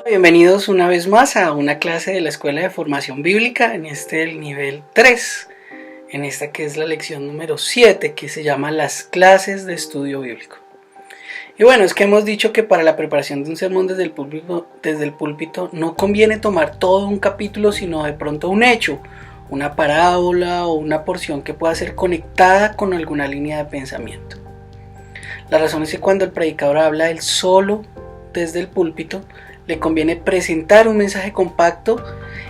Bienvenidos una vez más a una clase de la Escuela de Formación Bíblica, en el nivel 3, en esta que es la lección número 7, que se llama las clases de estudio bíblico. Y bueno, es que hemos dicho que para la preparación de un sermón desde el púlpito no conviene tomar todo un capítulo, sino de pronto un hecho, una parábola o una porción que pueda ser conectada con alguna línea de pensamiento. La razón es que cuando el predicador habla él solo desde el púlpito, le conviene presentar un mensaje compacto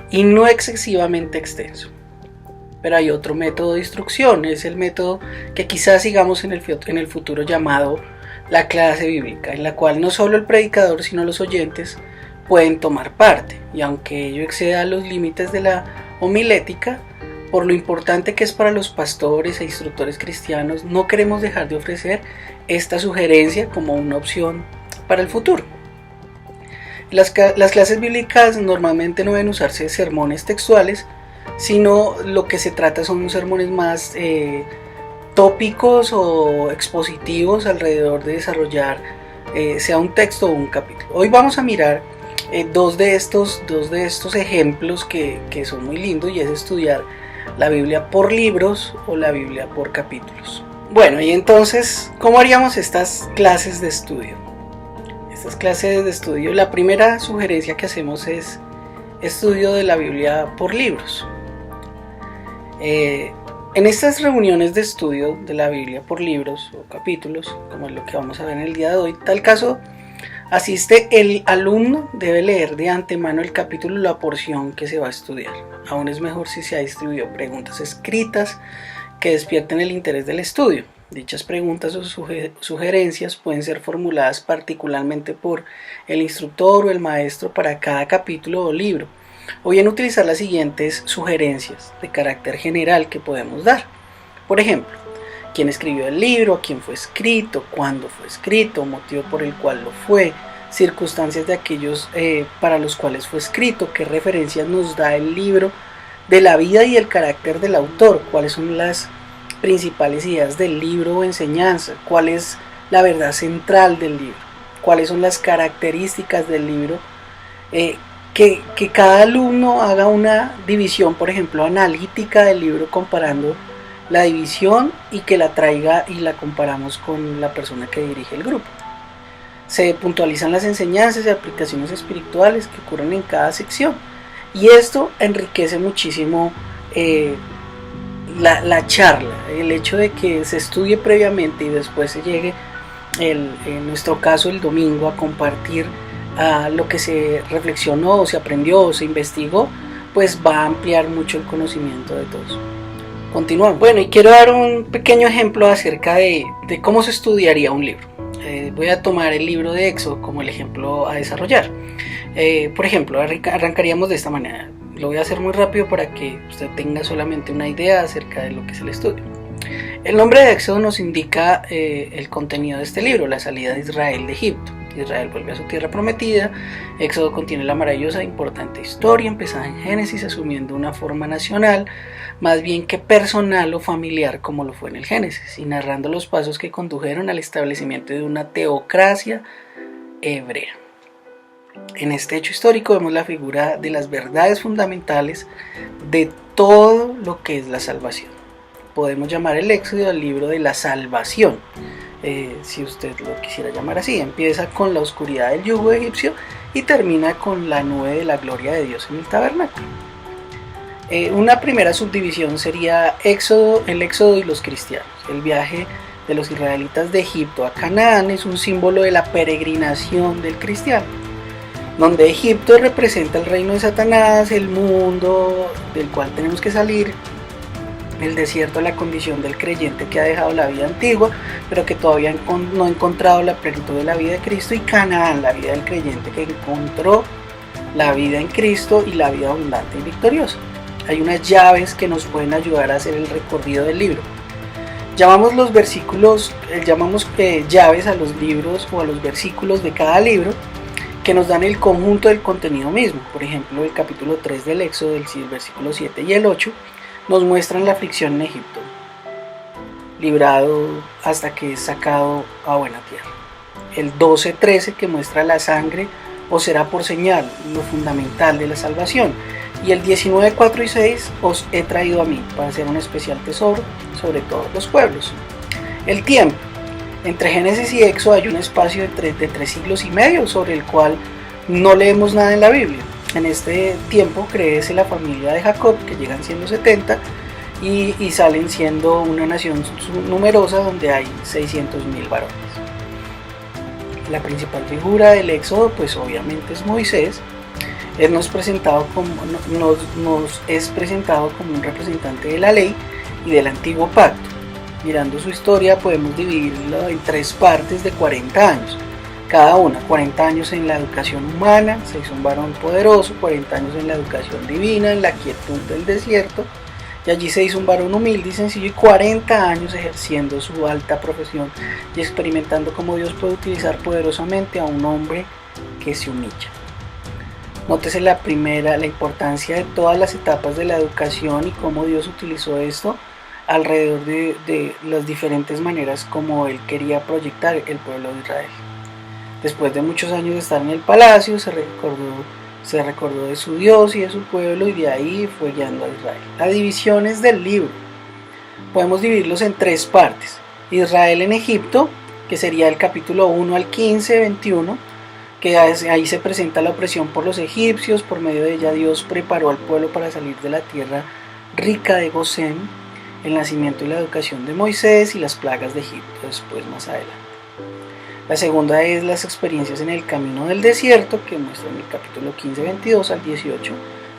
y no excesivamente extenso. Pero hay otro método de instrucción, es el método que quizás sigamos en el futuro llamado la clase bíblica, en la cual no solo el predicador sino los oyentes pueden tomar parte, y aunque ello exceda los límites de la homilética, por lo importante que es para los pastores e instructores cristianos, no queremos dejar de ofrecer esta sugerencia como una opción para el futuro. Las clases bíblicas normalmente no deben usarse sermones textuales, sino lo que se trata son sermones más tópicos o expositivos alrededor de desarrollar sea un texto o un capítulo. Hoy vamos a mirar dos de estos ejemplos que son muy lindos, y es estudiar la Biblia por libros o la Biblia por capítulos. Bueno, y entonces, ¿cómo haríamos estas clases de estudio? Estas clases de estudio, la primera sugerencia que hacemos es estudio de la Biblia por libros. En estas reuniones de estudio de la Biblia por libros o capítulos, como es lo que vamos a ver en el día de hoy, tal caso asiste el alumno, debe leer de antemano el capítulo o la porción que se va a estudiar. Aún es mejor si se ha distribuido preguntas escritas que despierten el interés del estudio. Dichas preguntas o sugerencias pueden ser formuladas particularmente por el instructor o el maestro para cada capítulo o libro, o bien utilizar las siguientes sugerencias de carácter general que podemos dar. Por ejemplo, quién escribió el libro, a quién fue escrito, cuándo fue escrito, motivo por el cual lo fue, circunstancias de aquellos para los cuales fue escrito, qué referencias nos da el libro de la vida y el carácter del autor, cuáles son las principales ideas del libro o enseñanza, cuál es la verdad central del libro, cuáles son las características del libro, que cada alumno haga una división, por ejemplo, analítica del libro comparando la división y que la traiga y la comparamos con la persona que dirige el grupo. Se puntualizan las enseñanzas y aplicaciones espirituales que ocurren en cada sección, y esto enriquece muchísimo la charla, el hecho de que se estudie previamente y después se llegue, en nuestro caso el domingo, a compartir lo que se reflexionó, o se aprendió o se investigó, pues va a ampliar mucho el conocimiento de todos. Continuamos. Bueno, y quiero dar un pequeño ejemplo acerca de cómo se estudiaría un libro. Voy a tomar el libro de Éxodo como el ejemplo a desarrollar. Por ejemplo, arrancaríamos de esta manera. Lo voy a hacer muy rápido para que usted tenga solamente una idea acerca de lo que es el estudio. El nombre de Éxodo nos indica el contenido de este libro, la salida de Israel de Egipto. Israel vuelve a su tierra prometida. Éxodo contiene la maravillosa e importante historia empezada en Génesis, asumiendo una forma nacional más bien que personal o familiar, como lo fue en el Génesis, y narrando los pasos que condujeron al establecimiento de una teocracia hebrea. En este hecho histórico vemos la figura de las verdades fundamentales de todo lo que es la salvación. Podemos llamar el Éxodo el libro de la salvación, si usted lo quisiera llamar así. Empieza con la oscuridad del yugo egipcio y termina con la nube de la gloria de Dios en el tabernáculo. Una primera subdivisión sería el Éxodo y los cristianos. El viaje de los israelitas de Egipto a Canaán es un símbolo de la peregrinación del cristiano, donde Egipto representa el reino de Satanás, el mundo del cual tenemos que salir, el desierto, la condición del creyente que ha dejado la vida antigua, pero que todavía no ha encontrado la plenitud de la vida de Cristo, y Canaán, la vida del creyente que encontró la vida en Cristo y la vida abundante y victoriosa. Hay unas llaves que nos pueden ayudar a hacer el recorrido del libro. Llamamos llaves a los libros o a los versículos de cada libro, que nos dan el conjunto del contenido mismo. Por ejemplo, el capítulo 3 del Éxodo, el versículo 7 y el 8, nos muestran la aflicción en Egipto, librado hasta que es sacado a buena tierra. El 12-13, que muestra la sangre os será por señal, lo fundamental de la salvación. Y el 19, 4 y 6 os he traído a mí para hacer un especial tesoro sobre todos los pueblos. El tiempo. Entre Génesis y Éxodo hay un espacio de 3 siglos y medio sobre el cual no leemos nada en la Biblia. En este tiempo crece la familia de Jacob, que llegan siendo 70 y salen siendo una nación numerosa donde hay 600.000 varones. La principal figura del Éxodo pues obviamente es Moisés. Él nos es presentado como un representante de la ley y del antiguo pacto. Mirando su historia podemos dividirlo en 3 partes de 40 años. Cada una, 40 años en la educación humana, se hizo un varón poderoso, 40 años en la educación divina, en la quietud del desierto, y allí se hizo un varón humilde y sencillo, y 40 años ejerciendo su alta profesión y experimentando cómo Dios puede utilizar poderosamente a un hombre que se humilla. Nótese la importancia de todas las etapas de la educación y cómo Dios utilizó esto alrededor de las diferentes maneras como Él quería proyectar el pueblo de Israel. Después de muchos años de estar en el palacio, se recordó de su Dios y de su pueblo, y de ahí fue guiando a Israel. Las divisiones del libro. Podemos dividirlos en 3 partes. Israel en Egipto, que sería el capítulo 1 al 15, 21, que ahí se presenta la opresión por los egipcios. Por medio de ella Dios preparó al pueblo para salir de la tierra rica de Gosén, el nacimiento y la educación de Moisés y las plagas de Egipto después más adelante. La segunda es las experiencias en el camino del desierto, que muestran el capítulo 15, 22 al 18,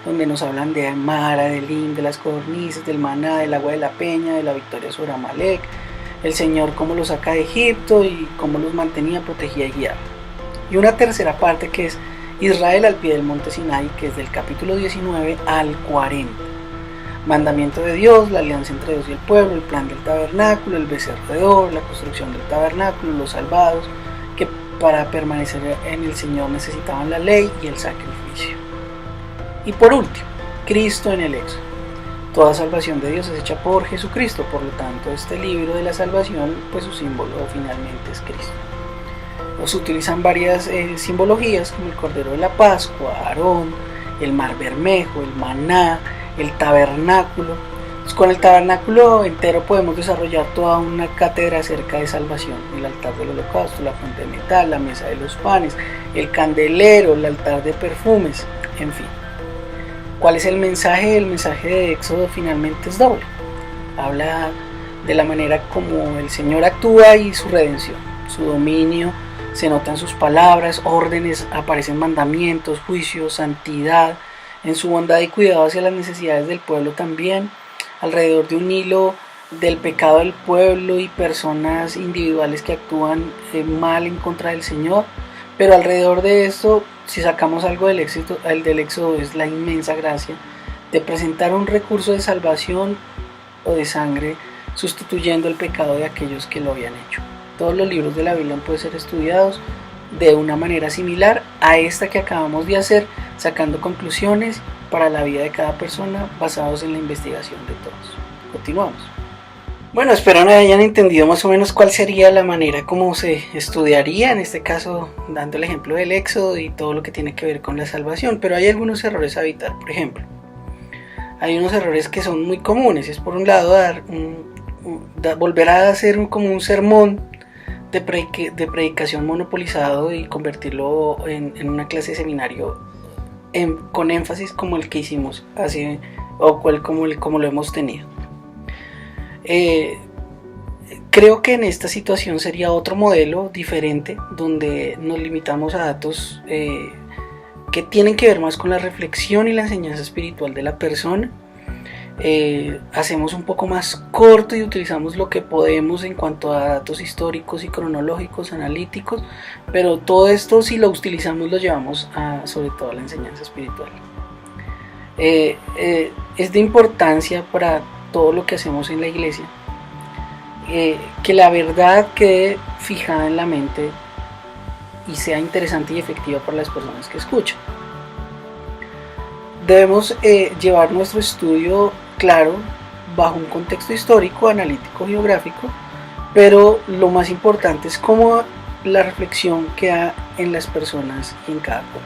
donde nos hablan de Mara, de Elim, de las codornices, del maná, del agua de la peña, de la victoria sobre Amalek, el Señor cómo los saca de Egipto y cómo los mantenía, protegía y guiaba. Y una tercera parte que es Israel al pie del monte Sinai, que es del capítulo 19 al 40. Mandamiento de Dios, la alianza entre Dios y el pueblo, el plan del tabernáculo, el becerro de oro, la construcción del tabernáculo, los salvados, que para permanecer en el Señor necesitaban la ley y el sacrificio. Y por último, Cristo en el Éxodo. Toda salvación de Dios es hecha por Jesucristo, por lo tanto este libro de la salvación, pues su símbolo finalmente es Cristo. Nos utilizan varias simbologías como el Cordero de la Pascua, Aarón, el Mar Bermejo, el maná, el tabernáculo. Pues con el tabernáculo entero podemos desarrollar toda una cátedra acerca de salvación: el altar del holocausto, la fuente de metal, la mesa de los panes, el candelero, el altar de perfumes, en fin. ¿Cuál es el mensaje? El mensaje de Éxodo finalmente es doble. Habla de la manera como el Señor actúa y su redención, su dominio se nota en sus palabras, órdenes, aparecen mandamientos, juicios, santidad, en su bondad y cuidado hacia las necesidades del pueblo también, alrededor de un hilo del pecado del pueblo y personas individuales que actúan mal en contra del Señor. Pero alrededor de esto, si sacamos algo del Éxodo, es la inmensa gracia de presentar un recurso de salvación o de sangre sustituyendo el pecado de aquellos que lo habían hecho. Todos los libros de la Biblia pueden ser estudiados de una manera similar a esta que acabamos de hacer, sacando conclusiones para la vida de cada persona basados en la investigación de todos. Continuamos. Bueno, espero que hayan entendido más o menos cuál sería la manera como se estudiaría, en este caso dando el ejemplo del Éxodo y todo lo que tiene que ver con la salvación, pero hay algunos errores a evitar. Por ejemplo, hay unos errores que son muy comunes. Es por un lado volver a hacer como un sermón de predicación monopolizado y convertirlo en una clase de seminario con énfasis como el que hicimos hace, o como lo hemos tenido. Creo que en esta situación sería otro modelo diferente, donde nos limitamos a datos que tienen que ver más con la reflexión y la enseñanza espiritual de la persona. Hacemos un poco más corto y utilizamos lo que podemos en cuanto a datos históricos y cronológicos, analíticos, pero todo esto, si lo utilizamos, lo llevamos sobre todo a la enseñanza espiritual. Es de importancia para todo lo que hacemos en la iglesia que la verdad quede fijada en la mente y sea interesante y efectiva para las personas que escuchan. Debemos llevar nuestro estudio, claro, bajo un contexto histórico, analítico, geográfico, pero lo más importante es cómo la reflexión que da en las personas y en cada cual.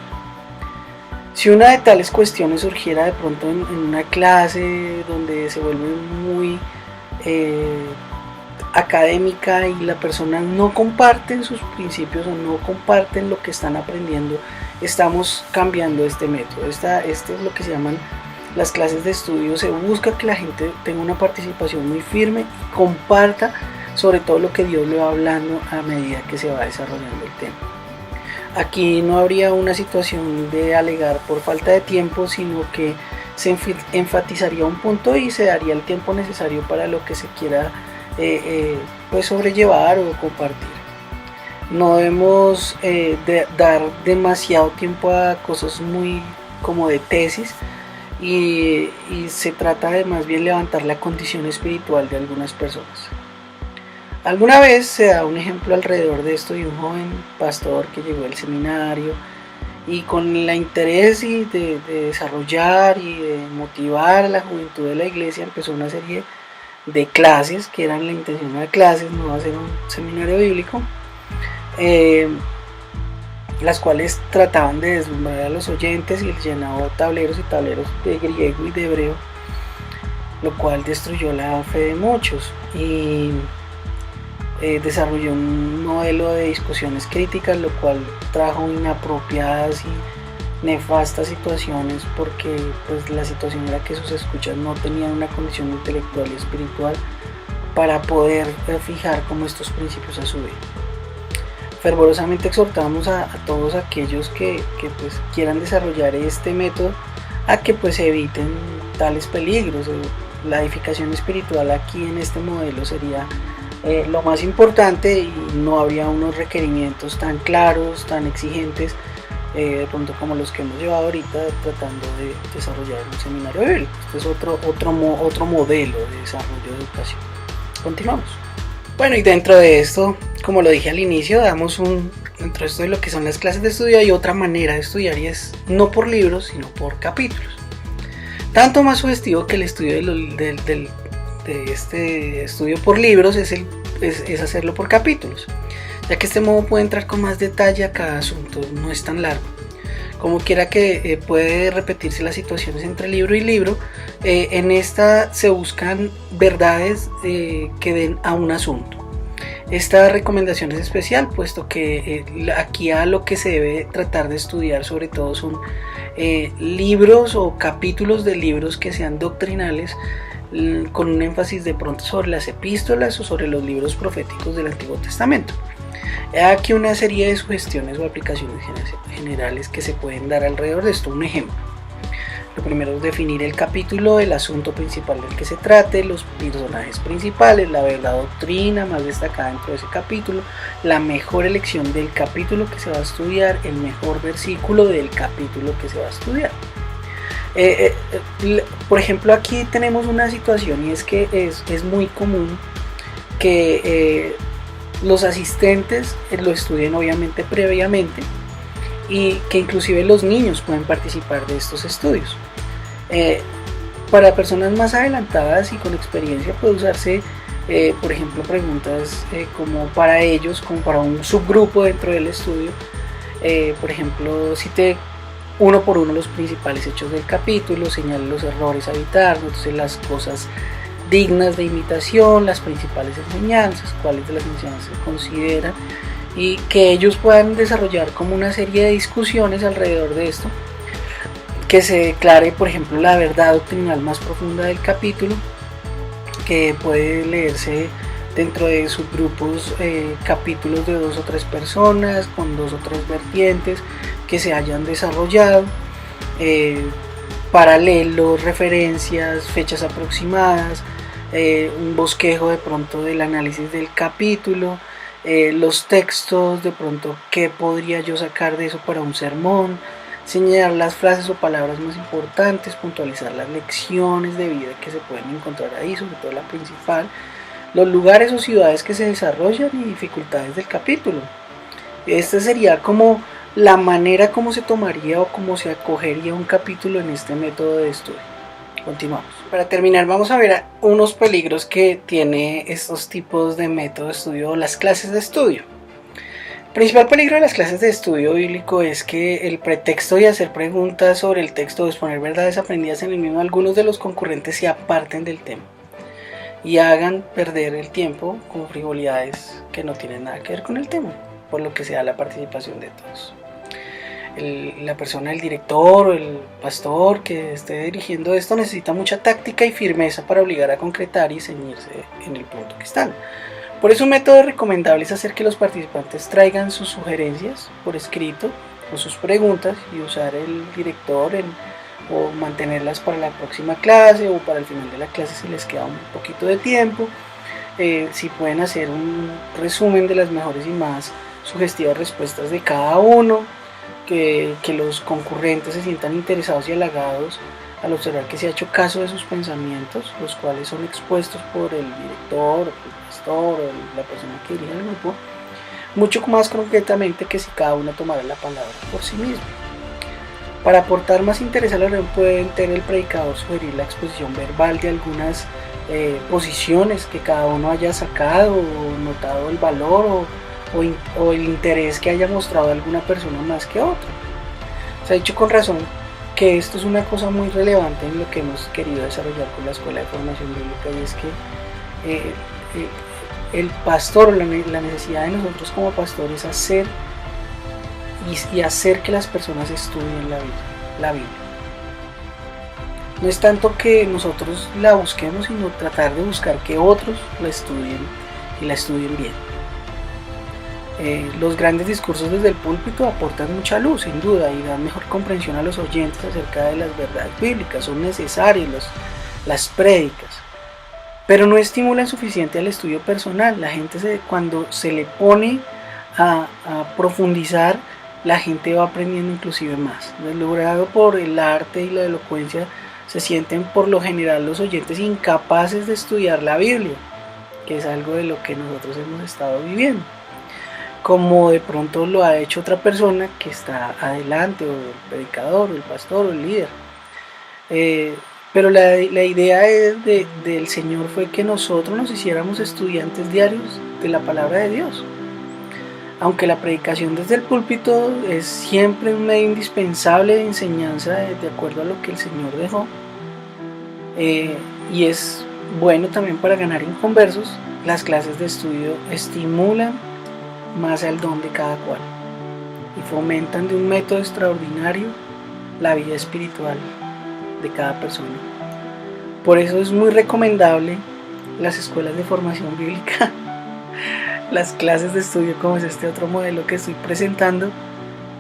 Si una de tales cuestiones surgiera de pronto en una clase donde se vuelve muy académica y la persona no comparten sus principios o no comparten lo que están aprendiendo, estamos cambiando este método. Este es lo que se llaman las clases de estudio. Se busca que la gente tenga una participación muy firme y comparta sobre todo lo que Dios le va hablando a medida que se va desarrollando el tema. Aquí no habría una situación de alegar por falta de tiempo, sino que se enfatizaría un punto y se daría el tiempo necesario para lo que se quiera pues sobrellevar o compartir. No debemos dar demasiado tiempo a cosas muy como de tesis y se trata de más bien levantar la condición espiritual de algunas personas. Alguna vez se da un ejemplo alrededor de esto de un joven pastor que llegó al seminario y con el interés de desarrollar y de motivar a la juventud de la iglesia empezó una serie de clases que eran la intención de clases, no va a ser un seminario bíblico, las cuales trataban de deslumbrar a los oyentes y les llenaba tableros y tableros de griego y de hebreo, lo cual destruyó la fe de muchos y desarrolló un modelo de discusiones críticas, lo cual trajo inapropiadas y nefastas situaciones porque pues la situación era que sus escuchas no tenían una condición intelectual y espiritual para poder fijar como estos principios a su vida. Fervorosamente exhortamos a todos aquellos que pues quieran desarrollar este método a que pues eviten tales peligros. La edificación espiritual aquí en este modelo sería lo más importante y no habría unos requerimientos tan claros, tan exigentes de pronto como los que hemos llevado ahorita tratando de desarrollar un seminario bíblico. Este es otro modelo de desarrollo de educación. Continuamos. Bueno, y dentro de esto, como lo dije al inicio, dentro de esto de lo que son las clases de estudio hay otra manera de estudiar y es no por libros sino por capítulos. Tanto más sugestivo que el estudio de este estudio por libros es hacerlo por capítulos, ya que este modo puede entrar con más detalle a cada asunto, no es tan largo. Como quiera que puede repetirse las situaciones entre libro y libro, en esta se buscan verdades que den a un asunto. Esta recomendación es especial, puesto que aquí a lo que se debe tratar de estudiar sobre todo son libros o capítulos de libros que sean doctrinales, con un énfasis de pronto sobre las epístolas o sobre los libros proféticos del Antiguo Testamento. Hay aquí una serie de sugestiones o aplicaciones generales que se pueden dar alrededor de esto. Un ejemplo: lo primero es definir el capítulo, el asunto principal del que se trate, los personajes principales, la verdad doctrina más destacada dentro de ese capítulo, la mejor elección del capítulo que se va a estudiar, el mejor versículo del capítulo que se va a estudiar. Por ejemplo, aquí tenemos una situación y es que es muy común que los asistentes lo estudien obviamente previamente y que inclusive los niños pueden participar de estos estudios. Para personas más adelantadas y con experiencia puede usarse por ejemplo preguntas como para ellos, como para un subgrupo dentro del estudio. Por ejemplo, cite uno por uno los principales hechos del capítulo, señale los errores a evitar, entonces las cosas dignas de imitación, las principales enseñanzas, cuáles de las enseñanzas se consideran, y que ellos puedan desarrollar como una serie de discusiones alrededor de esto, que se declare por ejemplo la verdad doctrinal más profunda del capítulo, que puede leerse dentro de subgrupos, capítulos de 2 o 3 personas con 2 o 3 vertientes que se hayan desarrollado, paralelos, referencias, fechas aproximadas, un bosquejo de pronto del análisis del capítulo, los textos, de pronto qué podría yo sacar de eso para un sermón, señalar las frases o palabras más importantes, puntualizar las lecciones de vida que se pueden encontrar ahí, sobre todo la principal, los lugares o ciudades que se desarrollan y dificultades del capítulo. Esta sería como la manera como se tomaría o como se acogería un capítulo en este método de estudio. Continuamos. Para terminar, vamos a ver unos peligros que tiene estos tipos de método de estudio o las clases de estudio. El principal peligro de las clases de estudio bíblico es que el pretexto de hacer preguntas sobre el texto o exponer verdades aprendidas en el mismo, algunos de los concurrentes se aparten del tema y hagan perder el tiempo con frivolidades que no tienen nada que ver con el tema, por lo que se da la participación de todos. La persona, el director o el pastor que esté dirigiendo esto necesita mucha táctica y firmeza para obligar a concretar y ceñirse en el punto que están. Por eso un método recomendable es hacer que los participantes traigan sus sugerencias por escrito o sus preguntas y usar el director o mantenerlas para la próxima clase o para el final de la clase si les queda un poquito de tiempo. Si pueden hacer un resumen de las mejores y más sugestivas respuestas de cada uno, que los concurrentes se sientan interesados y halagados al observar que se ha hecho caso de sus pensamientos, los cuales son expuestos por el director, el pastor o la persona que dirige el grupo, mucho más concretamente que si cada uno tomara la palabra por sí mismo. Para aportar más interés a la reunión puede el predicador sugerir la exposición verbal de algunas posiciones que cada uno haya sacado o notado el valor o el interés que haya mostrado alguna persona más que otra. Se ha dicho con razón que esto es una cosa muy relevante en lo que hemos querido desarrollar con la Escuela de Formación Bíblica, y es que el pastor, la necesidad de nosotros como pastores hacer que las personas estudien la Biblia. No es tanto que nosotros la busquemos, sino tratar de buscar que otros la estudien y la estudien bien. Los grandes discursos desde el púlpito aportan mucha luz, sin duda, y dan mejor comprensión a los oyentes acerca de las verdades bíblicas. Son necesarias las prédicas, pero no estimulan suficiente al estudio personal. La gente cuando se le pone a profundizar, la gente va aprendiendo inclusive más. Logrado por el arte y la elocuencia, se sienten por lo general los oyentes incapaces de estudiar la Biblia, que es algo de lo que nosotros hemos estado viviendo, como de pronto lo ha hecho otra persona que está adelante, o el predicador, o el pastor, o el líder. Pero la idea del Señor fue que nosotros nos hiciéramos estudiantes diarios de la palabra de Dios. Aunque la predicación desde el púlpito es siempre un medio indispensable de enseñanza de acuerdo a lo que el Señor dejó, y es bueno también para ganar inconversos, las clases de estudio estimulan más al don de cada cual y fomentan de un método extraordinario la vida espiritual de cada persona. Por eso es muy recomendable las escuelas de formación bíblica, las clases de estudio como es este otro modelo que estoy presentando,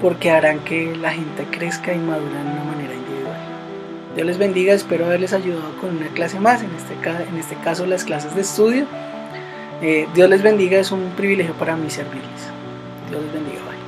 porque harán que la gente crezca y madure de una manera individual. Dios les bendiga, espero haberles ayudado con una clase más, en este caso las clases de estudio. Dios les bendiga, es un privilegio para mí servirles. Dios les bendiga. Bye.